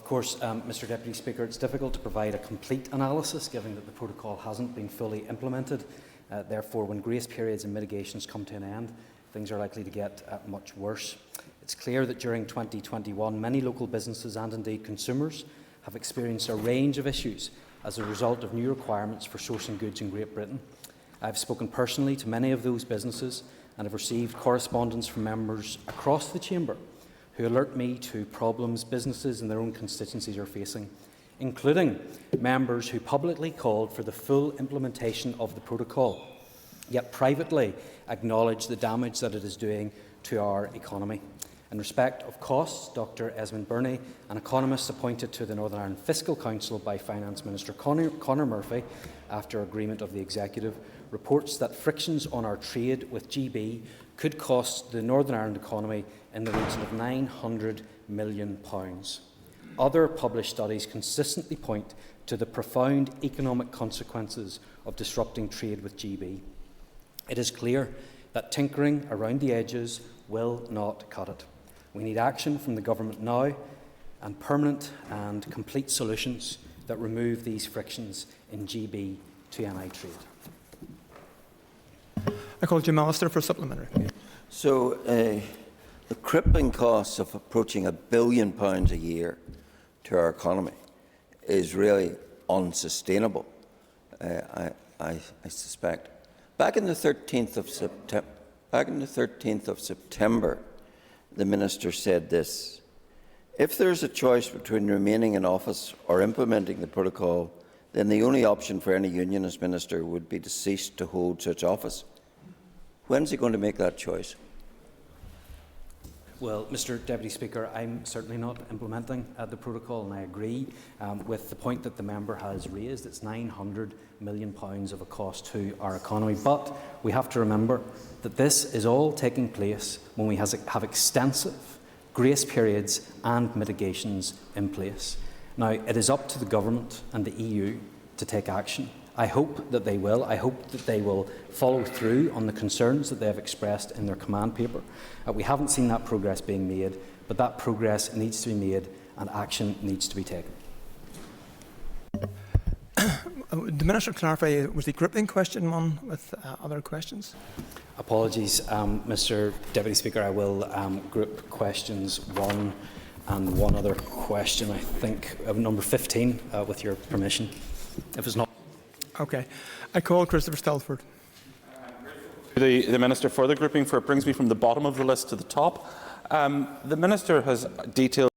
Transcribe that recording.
of course, Mr Deputy Speaker, it's difficult to provide a complete analysis given that the protocol hasn't been fully implemented. Therefore, when grace periods and mitigations come to an end, things are likely to get much worse. It's clear that during 2021, many local businesses and indeed consumers have experienced a range of issues as a result of new requirements for sourcing goods in Great Britain. I've spoken personally to many of those businesses and have received correspondence from members across the Chamber who alert me to problems businesses in their own constituencies are facing, including members who publicly called for the full implementation of the protocol, yet privately acknowledge the damage that it is doing to our economy. In respect of costs, Dr Esmond Birney, an economist appointed to the Northern Ireland Fiscal Council by Finance Minister Conor Murphy after agreement of the Executive, reports that frictions on our trade with GB could cost the Northern Ireland economy in the region of £900 million. Other published studies consistently point to the profound economic consequences of disrupting trade with GB. It is clear that tinkering around the edges will not cut it. We need action from the Government now and permanent and complete solutions that remove these frictions in GB to NI trade. I call DUP Minister for supplementary. So, the crippling costs of approaching £1 billion a year to our economy is really unsustainable, I suspect. Back on the 13th of September, the Minister said this: "If there is a choice between remaining in office or implementing the protocol, then the only option for any Unionist minister would be to cease to hold such office." When is he going to make that choice? Well, Mr Deputy Speaker, I'm certainly not implementing the protocol, and I agree with the point that the member has raised. It's £900 million of a cost to our economy. But we have to remember that this is all taking place when we have extensive grace periods and mitigations in place. Now, it is up to the Government and the EU to take action. I hope that they will. I hope that they will follow through on the concerns that they have expressed in their command paper. We haven't seen that progress being made, but that progress needs to be made and action needs to be taken. The Minister clarify, was the gripping question one with other questions? Apologies, Mr Deputy Speaker. I will group questions one and one other question, I think, number 15, with your permission. If it's not. Okay. I call Christopher Stelford. The Minister for the grouping, for it brings me from the bottom of the list to the top. The Minister has detailed